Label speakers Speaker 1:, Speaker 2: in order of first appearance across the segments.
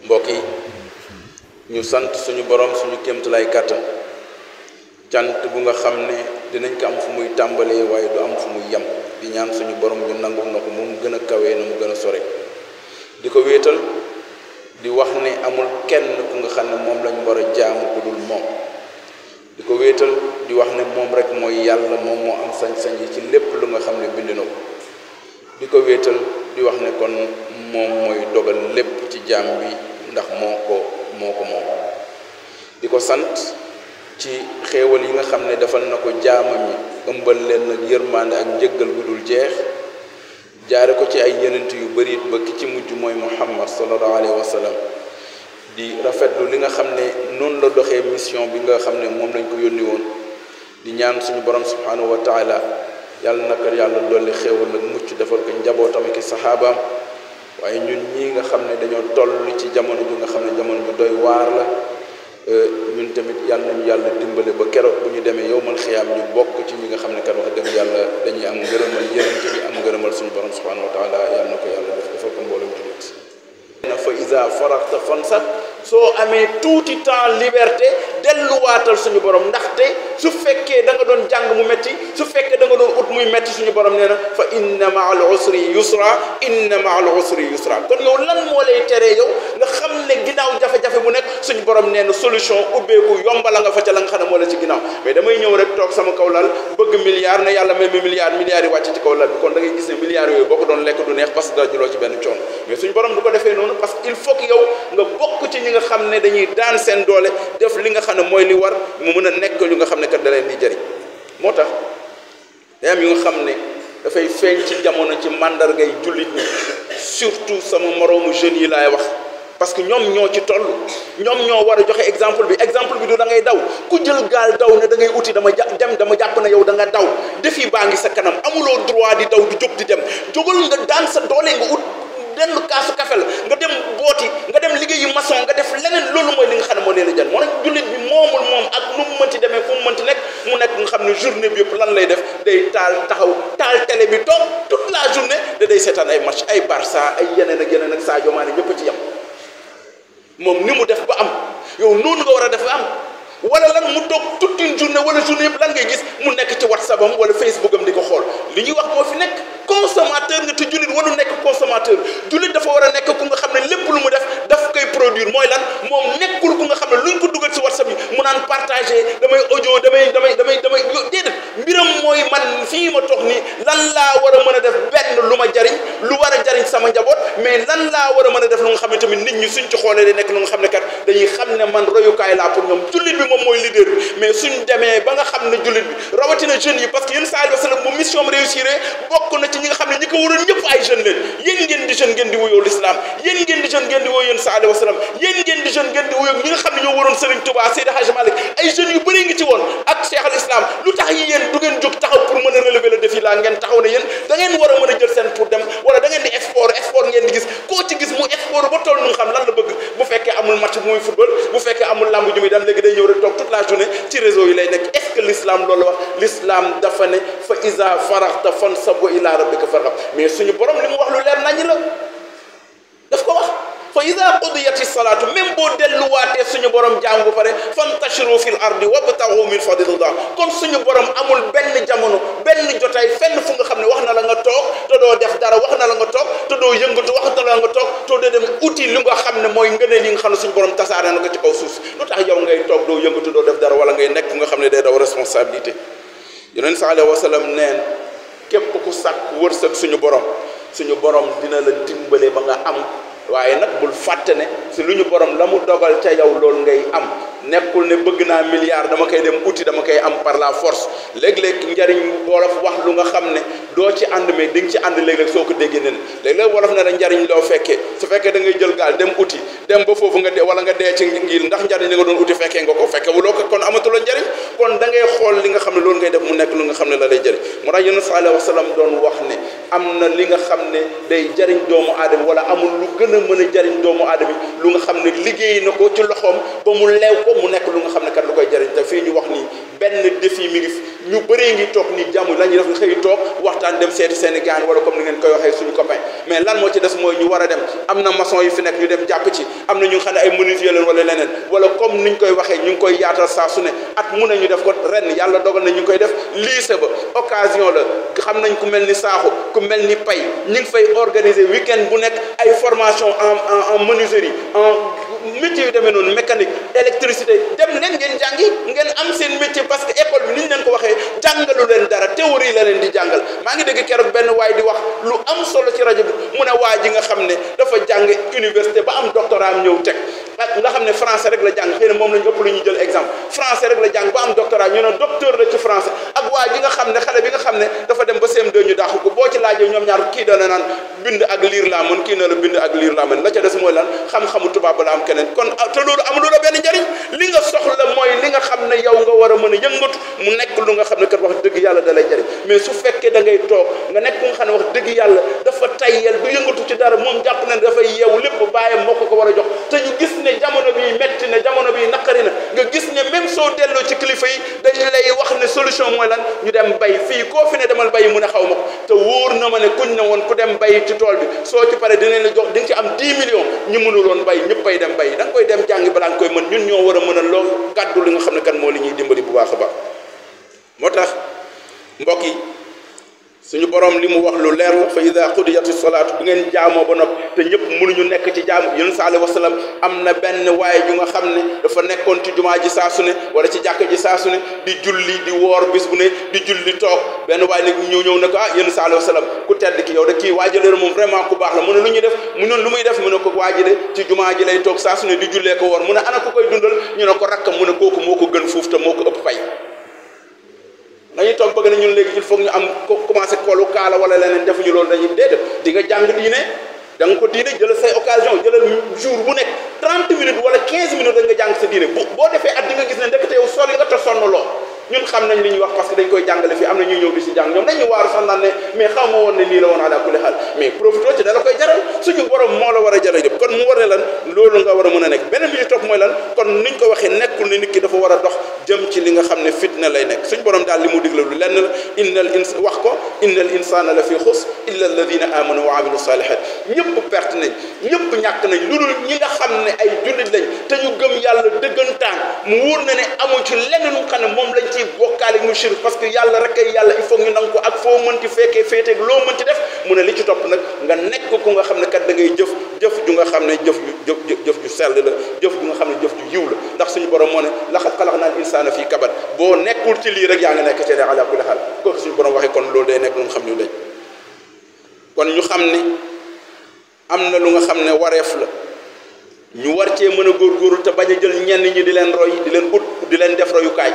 Speaker 1: mbokk yi ñu sant suñu borom suñu kéemtalaay kàttan cant bu nga xam ne dinañ ko am fu muy tàmbalee waaye du am fu muy yem di ñaan suñu borom ñu nangul na ko mu gën a kawee na mu gën a sore di ko wéetal di wax ne amul kenn ku nga xam ne moom lañ war a jaamu ku dul moom di ko wéetal di wax ne moom rek mooy yàlla moom moo am sañ-sañ yi ci lépp lu nga xam ne bind na ko di ko wéetal di wax ne kon moom mooy dogal lépp ci jaam bi ndax moo ko moom di ko sant ci xéewal yi nga xam ne defal na ko jaamam yi ëmbal leen nag yërmande ak njëggal gu dul jeex jaare ko ci ay yenent yu bari ba ki ci mujj mooy Muhammad sallallahu alayhi wa sallam di rafetlu li nga xam ne noonu la doxee mission bi nga xam ne moom lañ ko yónni woon di ñaan suñu borom subhanahu wa taala yàlla naka yàlla dolli xéewal nag mucc defal ko njabootam ak saxaabaam waaye ñun ñii nga xam ne dañoo toll ci jamono ju nga xam ne jamono ju doy waar la ñun tamit yàlla nañu yàlla dimbale ba keroog bu ñu demee yowmal xiyaam ñu bokk ci ñi nga xam ne kat wax dëgg yàlla dañuy am ngërëmal yeneen bi am ngërëmal suñu borom subhanahu wa taala yàlla na ko yàlla def defal ko mboolem jullit na fa iza faraxta fansab soo amee tuuti temps liberté delluwaatal suñu borom ndaxte su fekkee da nga doon jàng mu metti su fekkee da nga doon ut muy metti suñu borom nee na fa inna ma'al usri yusra inna ma'al usri yusra kon yow lan moo lay teree yow nga xam ne ginnaaw jafe-jafe bu nekk suñu borom nee na solution ubbeeku yombala nga fa ca la nga xam ne moo la ci ginnaaw mais damay ñëw rek toog sama kaw lal bëgg milliard ne yàlla may ma milliard yi wàcc ci kaw lal bi kon da ngay gis ne milliards yooyu boo ko doon lekk du neex parce que da juloo ci benn coono mais suñu borom du ko defee noonu parce que il faut que yow nga bokk ci ñi nga xam ne dañuy daan seen doole def li nga xam ne mooy li war mu mën a nekk lu nga xam ne kat da leen di jëriñ moo tax day am yu nga xam ne dafay feeñ ci jamono ci màndargay jullit ñi surtout sama moroomu jeunes yi laay wax parce que ñoom ñoo ci toll ñoom ñoo war a joxe exemple bi du da ngay daw ku jël gaal daw ne da ngay uti dama jàpp ne yow da nga daw defi baa ngi sa kanam amuloo droit di daw di jóg di dem jógal nga daan sa doole nga ut denn kaasu kafe la nga dem booti nga dem liggéeyu maçon nga def leneen loolu mooy li nga xam ne moo leen a jël moo nag jullit bi moomul moom ak nu mu mënti demee fu mu mënti nekk mu nekk nga xam ne journée bi yëpp lan lay def day taal télé bi toog toute la journée day seetaan ay match ay Barça ay yeneen ak Sadio Mané ñëpp ci yam moom ni mu def ba am yow noonu nga war a def ba am wala lan mu toog toute une journée wala journée yëpp lan ngay gis mu nekk ci WhatsApp am wala Facebook am di ko xool li ñuy wax moo fi nekk consommateur nga te jullit waru nekk consommateur jullit dafa war a nekk ku nga xam ne lépp lu mu def daf koy produire mooy lan moom nekkul ku nga xam ne luñ ko dugal ci WhatsApp yi mu naan partagé damay audio damay déedéet mbiram mooy man fii ma toog nii lan laa war a mën a def benn lu ma jariñ lu war a jariñ sama njaboot mais lan laa war a mën a def lu nga xam ne tamit nit ñi suñ ci xoolee di nekk lu nga xam ne kat dañuy xam ne man royukaay laa pour ñoom jullit bi moom mooy leader bi mais suñ demee ba nga xam ne jullit bi rawatina jeunes yi parce que yéen sallallahu alayhi wa sallam bu mission am réussir bokk na ci ñi nga xam ne ñi ko waroon ñëpp ay jeunes leen yéen ngeen di jeune ngeen di wuyoo l'islam yéen ngeen di jeune ngeen di wuyoo yéen sallallahu alayhi wa sallam yéen ngeen di jeune ngeen di wuyoo ñi nga xam ne ñoo waroon Serigne Touba Seydi Hadji Malick ay jeunes yu bëri ngi ci woon ak Cheikh al Islam lu tax yi yéen du ngeen jóg taxaw pour mën a relever le défi là ngeen taxaw ne yéen da ngeen war a mën a jël seen pour dem wala da ngeen di export ngeen di gis koo ci gis mu export ba toll nu nga xam lan la bëgg bu fekkee amul match bu muy football bu fekkee amul lamb ju muy daan léegi day ñëw rek toog toute la journée ci réseau yi lay nekk est-ce que l'islam loolu wax l'islam dafa ne fa iza faraxta fansab wa ila rabbika farghab mais suñu borom li mu wax lu leer nañ la daf ko wax fa iza qudiyati salaatu même boo delluwaatee suñu borom jaamu ba pare fantashiru fil ardi wabtaghu min fadlillah kon suñu borom amul benn jamono benn jotaay fenn fu nga xam ne wax na la nga toog te doo def dara wax na la nga toog te doo yëngatu wax na la nga toog te doo dem uti li nga xam ne mooy ngëneel yi nga xam ne suñu borom tasaare na ko ci kaw suuf lu tax yow ngay toog doo yëngatu doo def dara wala ngay nekk nga xam ne day daw responsabilité yonent sallallahu alayhi wa sallam neen képp ku sàkk wërsëg suñu borom dina la dimbale ba nga am waaye nag bul fàtte ne si lu ñu borom la mu dogal ca yow loolu ngay am nekkul ne bëgg naa milliard dama koy dem uti dama koy am par la force léeg-léeg njariñ wolof wax lu nga xam ne doo ci ànd mais di nga ci ànd léeg-léeg soo ko déggee nen léeg-léeg wolof ne la njariñ loo fekkee su fekkee da ngay jël gaal dem uti dem ba foofu nga dee wala nga dee ci ngir ndax njariñ li nga doon uti fekkee nga ko fekke wuloo ko kon amatuloo njariñ kon da ngay xool li nga xam ne loolu ngay def mu nekk lu nga xam ne la lay jëriñ moo tax yonent sallallahu alayhi wa sallam doon wax ne am na li nga xam ne day jariñ doomu aadama wala amul lu gën a mën a jariñ doomu aadama lu nga xam ne liggéey na ko ci loxoom ba mu leew ko mu nekk lu nga xam ne kat lu koy jariñ te fii ñu wax nii benn défi mi ngi fi ñu bëree ngi toog ni jàmm la ñuy def xëy toog waxtaan dem seeti seen gaan wala comme ni ngeen koy waxee suñu copain mais lan moo ci des mooy ñu war a dem am na maçon yi fi nekk ñu dem jàpp ci am na ñu xam ne ay menuisier leen wala leneen wala comme niñ koy waxee ñu ngi koy yaatal saa su ne at mu ne ñu def ko ren yàlla dogal na ñu ngi koy def lycée ba occasion la xam nañ ku mel ni Sakho ku mel ni Pay ñu ngi fay organiser week-end bu nekk ay formation en menuiserie en métier yu demee noonu mécanique électricité dem leen ngeen jàngi ngeen am seen métier parce que école bi ni ñu leen ko waxee jàngalu leen dara théorie la leen di jàngal maa ngi dégg keroog benn waay di wax lu am solo ci rajo bi mu ne waa ji nga xam ne dafa jàng université ba am doctorat am ñëw teg ak nga xam ne français rek la jàng xëy na moom lañu ëpp lu ñu jël exemple français rek la jàng ba am doctorat ñu ne docteur la ci français ak waa ji nga xam ne xale bi nga xam ne dafa dem ba CM2 ñu dàq ko boo ci laajee ñoom ñaar kii dana naan bind ak liir laa mën kii na la bind ak liir laa mën la ca des mooy lan xam-xamu tubaab la am keneen kon te loolu amul la benn njariñ li nga soxla mooy li nga xam ne yow nga war a mën a yëngatu mu nekk lu nga xam ne kat wax dëgg yàlla da lay jariñ mais su fekkee da ngay toog nga nekk ku nga xam ne wax dëgg yàlla dafa tayyel du yëngatu ci dara moom jàpp na ne dafay yeewu lépp bàyyam moo ko war a jox te ñu gis ne jamono bi metti na jamono bi naqari na nga gis ne même soo delloo ci kilifa yi dañ lay wax ne solution mooy lan ñu dem bay fii koo fi ne demal bay mu ne xaw ma ko te wóor na ma ne kuñ ne woon ku dem bay ci tool bi soo ci pare dinañ la jox di nga ci am 10 millions ñu mënuloon bay ñëpp bay dem bay da nga koy dem jàngi balaa nga koy mën ñun ñoo war a mën a lool gàddu li nga xam ne kan moo li ñuy dimbali bu baax a baax moo tax mbokk yi suñu borom li mu wax lu leer la fa ida qudiyati salaatu bu ngeen jaamoo ba noppi te ñëpp mënuñu nekk ci jaamu yonent sa alayhi wa sallam am na benn waaye ju nga xam ne dafa nekkoon ci jumaa ji saa su ne wala ci jàkka ji saa su ne di julli di woor bis bu ne di julli toog benn waaye nag ñëw ne ko ah yonent sa alayhi wa sallam ku tedd ki yow de kii waajaleer moom vraiment ku baax la mu ne lu ñuy def mu ne lu muy def mu ne ko waaji de ci jumaa ji lay toog saa su ne di jullee ko woor mu ne ana ku koy dundal ñu ne ko rakkam mu ne kooku moo ko gën fuuf te moo ko ëpp fay dañuy toog bëgg na ñun léegi il faut ñu am commencé kolu kaala wala leneen defuñu loolu dañuy déedéet di nga jàng diine da nga ko diine jëlal say occasion jëlal jour bu nekk 30 minutes wala 15 minutes da nga jàng sa diine boo defee at di nga gis ne ndekete yow sori nga te sonn loo ñun xam nañ li ñuy wax parce que dañ koy jàngale fii am na ñuy ñëw di si jàng ñoom dañuy waaru sax naan ne mais xaw ma woon ne nii la woon ala kulli xaal mais profité ci dala koy jaral suñu borom moo la war a jaral yëpp kon mu war ne lan loolu nga war a mën a nekk beneen bi ci topp mooy lan kon niñ ko waxee nekkul ne nit ki dafa war a dox jëm ci li nga xam ne fitna lay nekk suñu borom daal li mu digle lu lenn la wax ko innal insana la fi xus illa alladina amanu wa amilu salihat ñëpp perte nañ ñëpp ñàkk nañ lu dul ñi nga xam ne ay jullit lañ te ñu gëm yàlla dëggantaan mu wóor na ne amul ci lenn lu nga xam ne moom lañ ci bokkaale mu shirk parce que yàlla rek ay yàlla il faut ñu nangu ko ak foo mënti fekkee féeteeg loo mënti def mu ne li ci topp nag nga nekk ku nga xam ne kat da ngay jëf ju nga xam ne jëf ju sell la jëf ju nga xam ne jëf ju yiw la ndax suñu borom moo ne laqad xalaqna al insana fii kabad boo nekkul ci lii rek yaa ngi nekk ci ala kulli xaal kooku suñu borom waxee kon loolu day nekk lu nga xam ne dañ kon ñu xam ne am na lu nga xam ne wareef la ñu war cee mën a góorgóorlu te bañ a jël ñenn ñi di leen roy di leen ut di leen def royukaay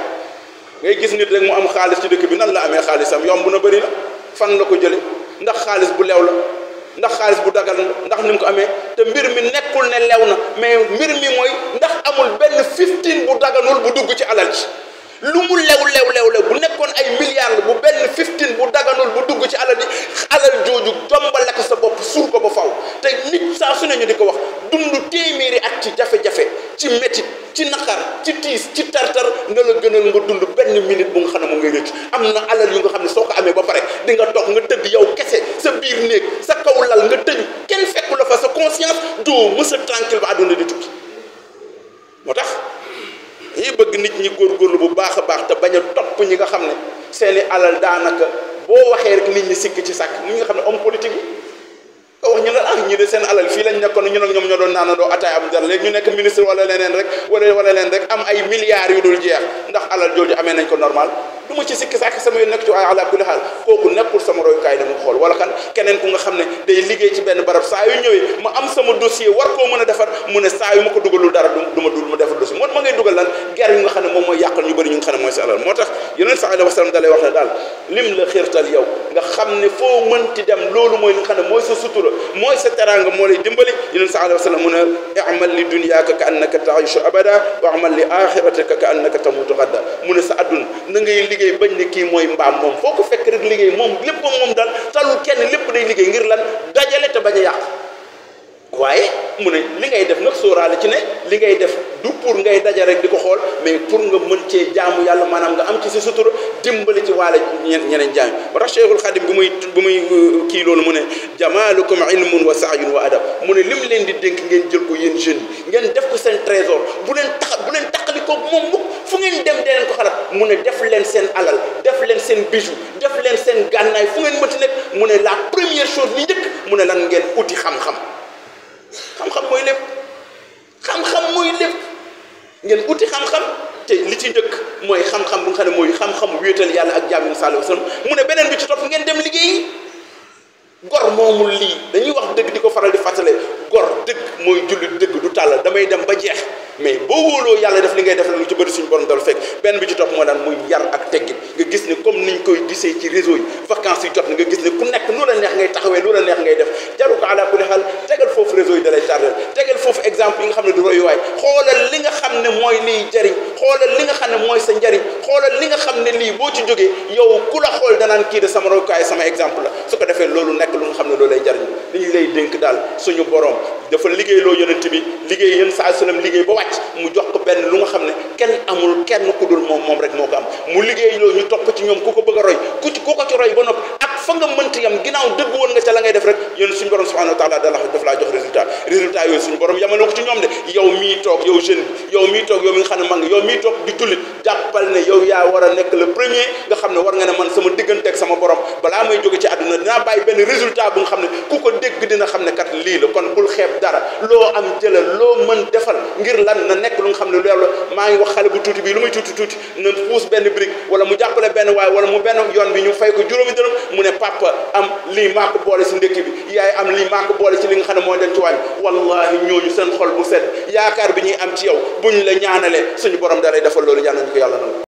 Speaker 1: ngay gis nit rek mu am xaalis ci dëkk bi nan la amee xaalisam yomb na bëri na fan la ko jële ndax xaalis bu lew la ndax xaalis bu dagal la ndax ni mu ko amee te mbir mi nekkul ne lew na mais mbir mi mooy ndax amul benn 15 bu daganul bu dugg ci alal ji lu mu lew bu nekkoon ay milliards bu benn 15 bu daganul bu dugg ci alal ji alal jooju jombale ko sa bopp suur ko ba faw te nit saa su ne ñu di ko wax dund téeméeri at ci jafe-jafe ci métit ci naqar ci tiis ci tartar na la gënal nga dund benn minute bu nga xam ne moom ngay rëcc am na alal yu nga xam ne soo ko amee ba pare di nga toog nga tëdd yow kese sa biir néeg sa kaw lal nga tëju kenn fekku la fa sa conscience doo mës a tranquille ba àdduna di tukki moo tax yi bëgg nit ñi góorgóorlu bu baax a baax te bañ a topp ñi nga xam ne seeni alal daanaka boo waxee rek nit ñi sikk ci sàkk ñi nga xam ne homme politique yi ko wax ñu ne ah ñi de seen alal fii lañ nekkoon ñu nag ñoom ñoo doon naanandoo ataay am dara léegi ñu nekk ministre wala leneen rek wala leen rek am ay milliards yu dul jeex ndax alal jooju amee nañ ko normal du ma ci sikki sàkk sama yoon nekk ci waaye ala kulli xaal kooku nekkul sama royukaay dama xool wala kan keneen ku nga xam ne day liggéey ci benn barab saa yu ñëwee ma am sama dossier war koo mën a defar mu ne saa yu ma ko dugalul dara du ma defar dossier moo ma ngay dugal lan ger yu nga xam ne moom mooy yàqal ñu bëri ñu nga xam ne mooy sa alal moo tax yonent sa alayhi wa sallam dalay wax ne daal lim la xiirtal yow nga xam ne foo mënti dem loolu mooy li nga xam ne mooy sa sutura mooy sa teraanga moo lay dimbali yonent sa alayhi wa sallam mu ne i'mal li dunyaaka ka annaka ta'ishu abada wa amal li axiratika ka annaka tamutu gadda mu ne sa adduna na ngay liggéey bañ ne kii mooy mbaam moom foo ko fekk rek liggéey moom lépp moom daal talul kenn lépp day liggéey ngir lan dajale te bañ a yàq waaye mu ne li ngay def nag sóoraale ci ne li ngay def du pour ngay daja rek di ko xool mais pour nga mën cee jaamu yàlla maanaam nga am ci sa sutura dimbali ci waale ñeneen jaam ba tax Cheikhul Khadim bu muy kii loolu mu ne jamaalukum ilmun wa saayun wa adab mu ne lim leen di dénk ngeen jël ko yéen jeunes yi ngeen def ko seen trésor bu leen taqali ko moom mukk fu ngeen dem dee leen ko xalaat mu ne def leen seen alal def leen seen bijou def leen seen gànnaay fu ngeen mënti nekk mu ne la première chose li njëkk mu ne lan ngeen uti xam-xam mooy lépp xam-xam mooy lépp ngeen uti xam-xam te li ci njëkk mooy xam-xam bu nga xam ne mooy xam-xam wéetal yàlla ak jaam yi sallallahu alayhi wasallam mu ne beneen bi ci topp ngeen dem liggéeyi gor moomul lii dañuy wax dëgg di ko faral di fàttale gor dëgg mooy jullit dëgg du tàllal damay dem ba jeex mais boo wóoloo yàlla def li ngay def lu ci bëri suñu borom dal fekk benn bi ci topp moo daan muy yar ak teggin nga gis ne comme niñ koy gisee ci réseau yi vacances yi jot na nga gis ne ku nekk nu la neex ngay taxawee lu la neex ngay def jaru ko ala kulli xaal tegal foofu réseau yi dalay tardel tegal foofu exemple yi nga xam ne du royuwaay xoolal li nga xam ne mooy liy jariñ xoolal li nga xam ne mooy sa njariñ xoolal li nga xam ne lii boo ci jógee yow ku la xool danaan kii de sama royukaay sama exemple la su ko defee loolu nekk lu nga xam ne loolu lay jariñ li ñu lay dénk daal suñu borom dafa liggéey loo yonent bi liggéey yéen saa sallam liggéey ba wàcc mu jox ko benn lu nga xam ne kenn amul kenn ku dul moom rek moo ko am mu liggéey loo ñu topp ci ñoom ku ko bëgg a roy ku ko ci roy ba noppi ak fa nga mënti yam ginnaaw dëgg woon nga ca la ngay def rek yéen suñu borom subhanahu wa taala daf laa jox résultat yooyu suñu borom yamale ko ci ñoom de yow mii toog yow jeune bi yow mii toog yow mi nga xam ne mag yow mii toog di jullit jàppal ne yow yaa war a nekk le premier nga xam ne war nga ne man sama diggante ak sama borom balaa may jóge ci àdduna dinaa bàyyi benn résultat bu nga xam ne ku ko dégg dina xam ne kat lii la kon bul xeeb dara loo am jëlal loo mën defal ngir lan na nekk lu nga xam ne loolu maa ngi wax xale bu tuuti bii lu muy tuuti na puus benn brique wala mu jàppale benn waay wala mu benn yoon bi ñu fay ko juróomi dërëm mu ne papa am lii maa ko boole si ndekki bi yaay am lii maa ko boole ci li nga xam ne moo dem ci wàññi wallahi ñooñu seen xol bu sedd yaakaar bi ñuy am ci yow buñ la ñaanalee suñu borom daray defal loolu yàlla nañu ko yàlla nangu.